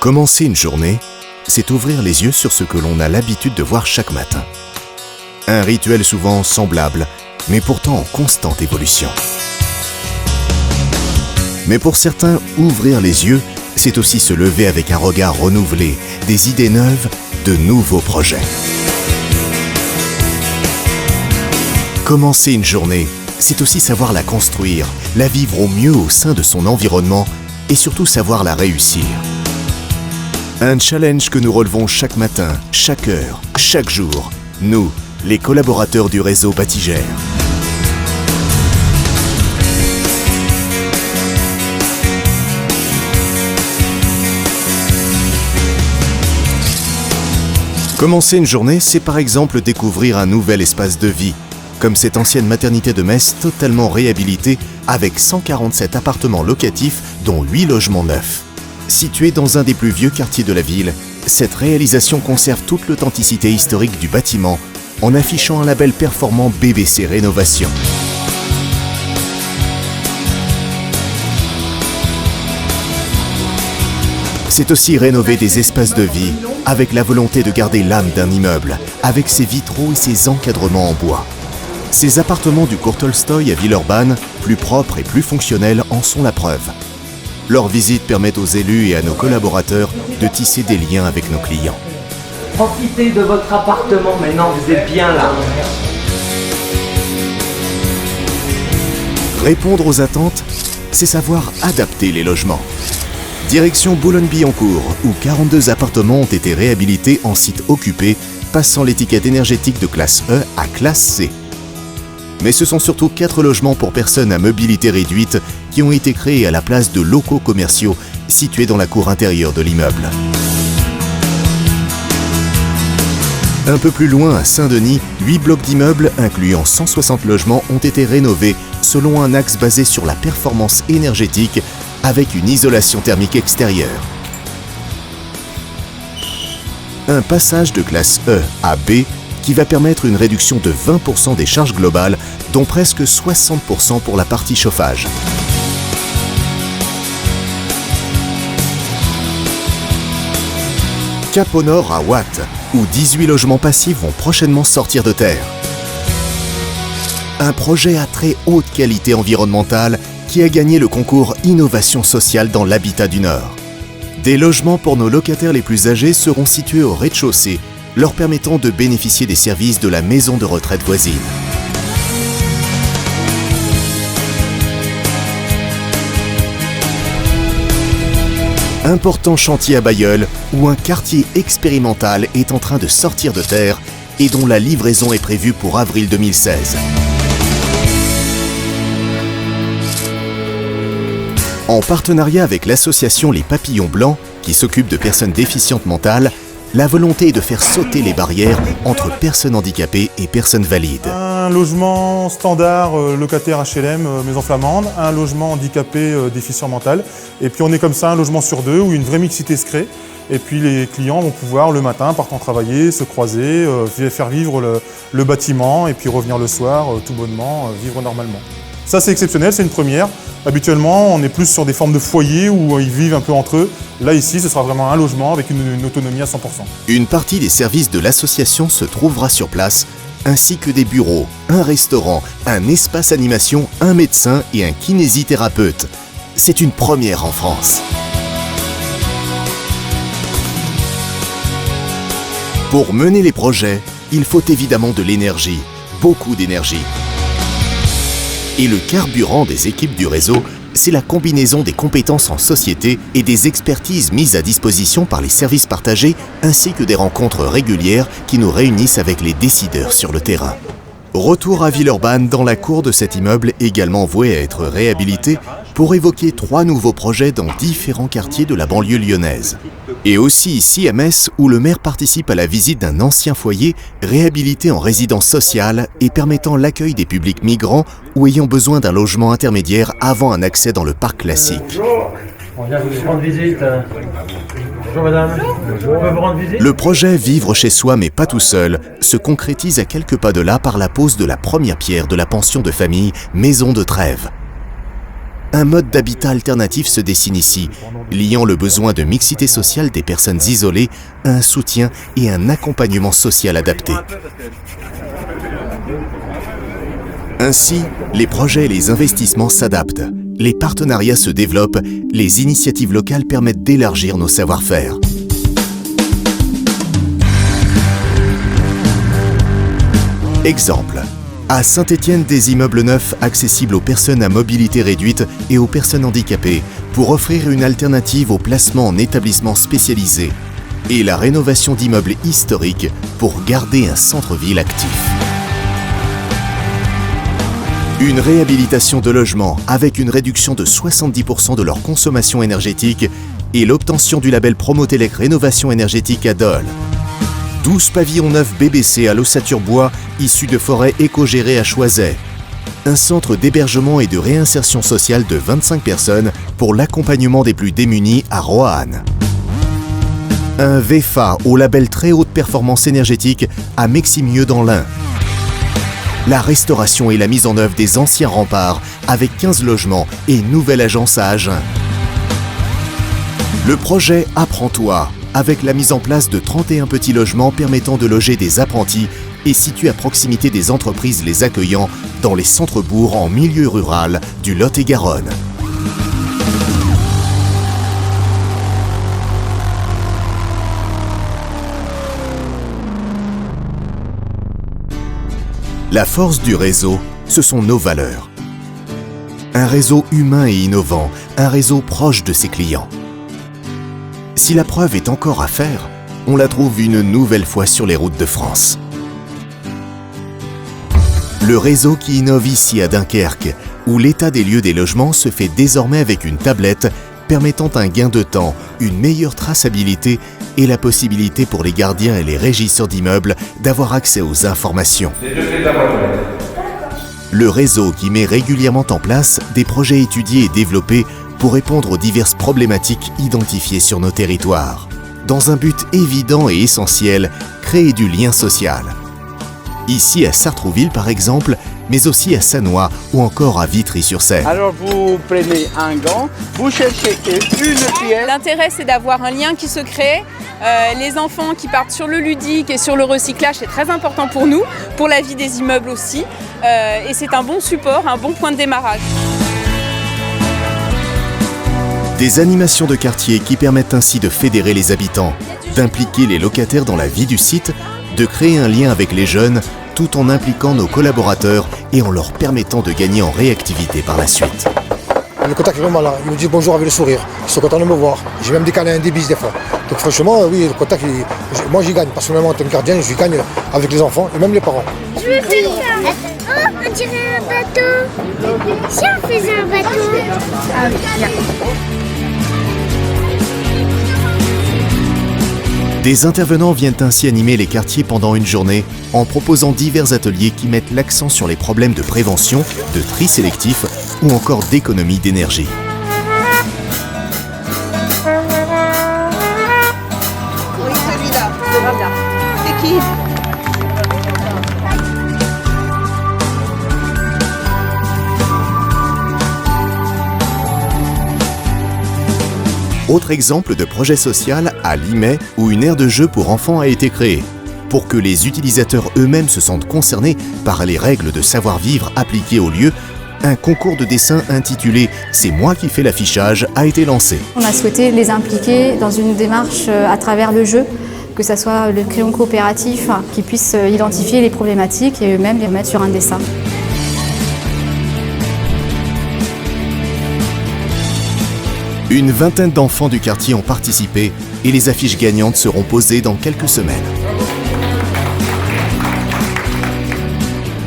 Commencer une journée, c'est ouvrir les yeux sur ce que l'on a l'habitude de voir chaque matin. Un rituel souvent semblable, mais pourtant en constante évolution. Mais pour certains, ouvrir les yeux, c'est aussi se lever avec un regard renouvelé, des idées neuves, de nouveaux projets. Commencer une journée, c'est aussi savoir la construire, la vivre au mieux au sein de son environnement et surtout savoir la réussir. Un challenge que nous relevons chaque matin, chaque heure, chaque jour, nous, les collaborateurs du réseau Batigère. Commencer une journée, c'est par exemple découvrir un nouvel espace de vie, comme cette ancienne maternité de Metz totalement réhabilitée avec 147 appartements locatifs dont 8 logements neufs. Située dans un des plus vieux quartiers de la ville, cette réalisation conserve toute l'authenticité historique du bâtiment en affichant un label performant BBC Rénovation. C'est aussi rénover des espaces de vie avec la volonté de garder l'âme d'un immeuble, avec ses vitraux et ses encadrements en bois. Ces appartements du cours Tolstoï à Villeurbanne, plus propres et plus fonctionnels, en sont la preuve. Leur visite permet aux élus et à nos collaborateurs de tisser des liens avec nos clients. Profitez de votre appartement maintenant, vous êtes bien là. Répondre aux attentes, c'est savoir adapter les logements. Direction Boulogne-Billancourt, où 42 appartements ont été réhabilités en site occupé, passant l'étiquette énergétique de classe E à classe C. Mais ce sont surtout 4 logements pour personnes à mobilité réduite qui ont été créés à la place de locaux commerciaux situés dans la cour intérieure de l'immeuble. Un peu plus loin, à Saint-Denis, 8 blocs d'immeubles incluant 160 logements ont été rénovés selon un axe basé sur la performance énergétique avec une isolation thermique extérieure. Un passage de classe E à B qui va permettre une réduction de 20% des charges globales, dont presque 60% pour la partie chauffage. Cap au Nord à Watt, où 18 logements passifs vont prochainement sortir de terre. Un projet à très haute qualité environnementale qui a gagné le concours Innovation sociale dans l'habitat du Nord. Des logements pour nos locataires les plus âgés seront situés au rez-de-chaussée, leur permettant de bénéficier des services de la maison de retraite voisine. Important chantier à Bailleul, où un quartier expérimental est en train de sortir de terre et dont la livraison est prévue pour avril 2016. En partenariat avec l'association Les Papillons Blancs, qui s'occupe de personnes déficientes mentales, la volonté est de faire sauter les barrières entre personnes handicapées et personnes valides. Un logement standard locataire HLM Maison Flamande, un logement handicapé déficient mental. Et puis on est comme ça un logement sur 2 où une vraie mixité se crée. Et puis les clients vont pouvoir le matin, partant travailler, se croiser, faire vivre le bâtiment et puis revenir le soir tout bonnement, vivre normalement. Ça c'est exceptionnel, c'est une première. Habituellement, on est plus sur des formes de foyers où ils vivent un peu entre eux. Là, ici, ce sera vraiment un logement avec une autonomie à 100%. Une partie des services de l'association se trouvera sur place, ainsi que des bureaux, un restaurant, un espace animation, un médecin et un kinésithérapeute. C'est une première en France. Pour mener les projets, il faut évidemment de l'énergie, beaucoup d'énergie. Et le carburant des équipes du réseau, c'est la combinaison des compétences en société et des expertises mises à disposition par les services partagés ainsi que des rencontres régulières qui nous réunissent avec les décideurs sur le terrain. Retour à Villeurbanne dans la cour de cet immeuble également voué à être réhabilité pour évoquer 3 nouveaux projets dans différents quartiers de la banlieue lyonnaise. Et aussi ici à Metz où le maire participe à la visite d'un ancien foyer réhabilité en résidence sociale et permettant l'accueil des publics migrants ou ayant besoin d'un logement intermédiaire avant un accès dans le parc classique. On vient vous rendre visite. Bonjour madame. Bonjour. On peut vous rendre visite ? Le projet Vivre chez soi mais pas tout seul se concrétise à quelques pas de là par la pose de la première pierre de la pension de famille Maison de Trèves. Un mode d'habitat alternatif se dessine ici, liant le besoin de mixité sociale des personnes isolées à un soutien et un accompagnement social adapté. Ainsi, les projets et les investissements s'adaptent, les partenariats se développent, les initiatives locales permettent d'élargir nos savoir-faire. Exemple. À Saint-Étienne, des immeubles neufs accessibles aux personnes à mobilité réduite et aux personnes handicapées pour offrir une alternative au placement en établissements spécialisés et la rénovation d'immeubles historiques pour garder un centre-ville actif. Une réhabilitation de logements avec une réduction de 70% de leur consommation énergétique et l'obtention du label Promotelec Rénovation énergétique à Dole. 12 pavillons neufs BBC à l'ossature-bois issus de forêts éco-gérées à Choiset. Un centre d'hébergement et de réinsertion sociale de 25 personnes pour l'accompagnement des plus démunis à Roanne. Un VEFA au label très haute performance énergétique à Meximieux dans l'Ain. La restauration et la mise en œuvre des anciens remparts avec 15 logements et une nouvelle agence à Agen. Le projet Apprends-toi, avec la mise en place de 31 petits logements permettant de loger des apprentis et situé à proximité des entreprises les accueillant dans les centres-bourgs en milieu rural du Lot-et-Garonne. La force du réseau, ce sont nos valeurs. Un réseau humain et innovant, un réseau proche de ses clients. Si la preuve est encore à faire, on la trouve une nouvelle fois sur les routes de France. Le réseau qui innove ici à Dunkerque, où l'état des lieux des logements se fait désormais avec une tablette permettant un gain de temps, une meilleure traçabilité et la possibilité pour les gardiens et les régisseurs d'immeubles d'avoir accès aux informations. Le réseau qui met régulièrement en place des projets étudiés et développés pour répondre aux diverses problématiques identifiées sur nos territoires. Dans un but évident et essentiel, créer du lien social. Ici à Sartrouville par exemple, mais aussi à Sannois ou encore à Vitry-sur-Seine. Alors vous prenez un gant, vous cherchez une pièce. L'intérêt c'est d'avoir un lien qui se crée. Les enfants qui partent sur le ludique et sur le recyclage, c'est très important pour nous, pour la vie des immeubles aussi. Et c'est un bon support, un bon point de démarrage. Des animations de quartier qui permettent ainsi de fédérer les habitants, d'impliquer les locataires dans la vie du site, de créer un lien avec les jeunes, tout en impliquant nos collaborateurs et en leur permettant de gagner en réactivité par la suite. Le contact est vraiment là, ils me disent bonjour avec le sourire, ils sont contents de me voir. J'ai même décalé un débit des fois. Donc franchement, oui, le contact, moi j'y gagne. Personnellement, en tant que gardien, j'y gagne avec les enfants et même les parents. Je veux faire ça. Oh, on dirait un bateau. Si on faisait un bateau. Des intervenants viennent ainsi animer les quartiers pendant une journée en proposant divers ateliers qui mettent l'accent sur les problèmes de prévention, de tri sélectif ou encore d'économie d'énergie. Oui, celui-là. C'est qui ? Autre exemple de projet social à Limay où une aire de jeu pour enfants a été créée. Pour que les utilisateurs eux-mêmes se sentent concernés par les règles de savoir-vivre appliquées au lieu, un concours de dessin intitulé « C'est moi qui fais l'affichage » a été lancé. On a souhaité les impliquer dans une démarche à travers le jeu, que ce soit le crayon coopératif qui puisse identifier les problématiques et eux-mêmes les mettre sur un dessin. Une vingtaine d'enfants du quartier ont participé et les affiches gagnantes seront posées dans quelques semaines.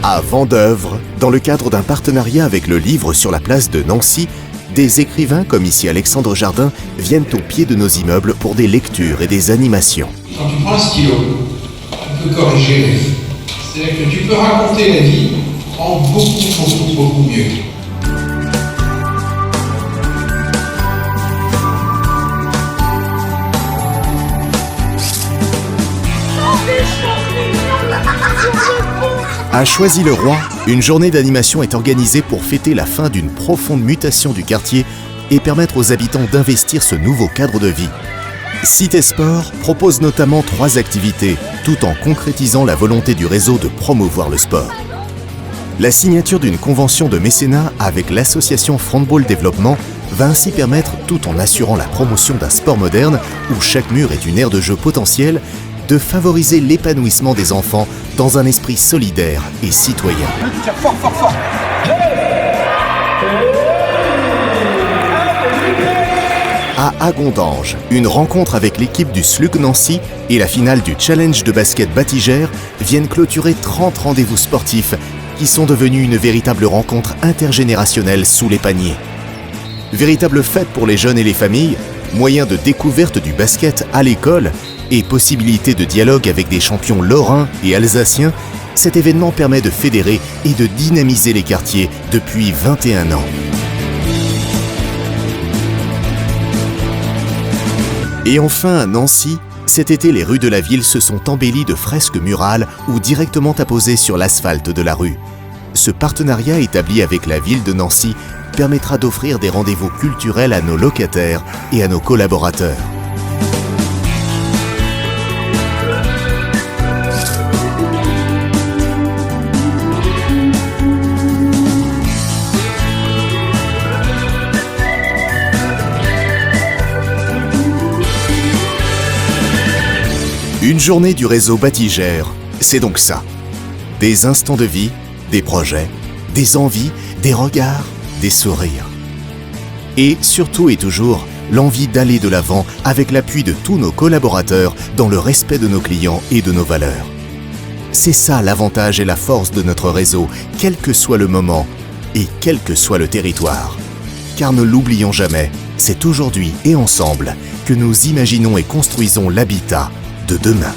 À Vendeuvre, dans le cadre d'un partenariat avec le Livre sur la place de Nancy, des écrivains comme ici Alexandre Jardin viennent au pied de nos immeubles pour des lectures et des animations. Quand tu prends un stylo, tu peux corriger les faits. C'est-à-dire que tu peux raconter la vie en beaucoup mieux. À Choisy-le-Roi, une journée d'animation est organisée pour fêter la fin d'une profonde mutation du quartier et permettre aux habitants d'investir ce nouveau cadre de vie. Cité Sport propose notamment 3 activités, tout en concrétisant la volonté du réseau de promouvoir le sport. La signature d'une convention de mécénat avec l'association Frontball Développement va ainsi permettre, tout en assurant la promotion d'un sport moderne où chaque mur est une aire de jeu potentielle, de favoriser l'épanouissement des enfants dans un esprit solidaire et citoyen. À Agondange, une rencontre avec l'équipe du SLUC Nancy et la finale du Challenge de basket Batigère viennent clôturer 30 rendez-vous sportifs qui sont devenus une véritable rencontre intergénérationnelle sous les paniers. Véritable fête pour les jeunes et les familles, moyen de découverte du basket à l'école et possibilité de dialogue avec des champions lorrains et alsaciens, cet événement permet de fédérer et de dynamiser les quartiers depuis 21 ans. Et enfin, à Nancy, cet été, les rues de la ville se sont embellies de fresques murales ou directement apposées sur l'asphalte de la rue. Ce partenariat établi avec la ville de Nancy permettra d'offrir des rendez-vous culturels à nos locataires et à nos collaborateurs. Une journée du réseau Batigère, c'est donc ça. Des instants de vie, des projets, des envies, des regards, des sourires. Et surtout et toujours, l'envie d'aller de l'avant avec l'appui de tous nos collaborateurs dans le respect de nos clients et de nos valeurs. C'est ça l'avantage et la force de notre réseau, quel que soit le moment et quel que soit le territoire. Car ne l'oublions jamais, c'est aujourd'hui et ensemble que nous imaginons et construisons l'habitat de demain.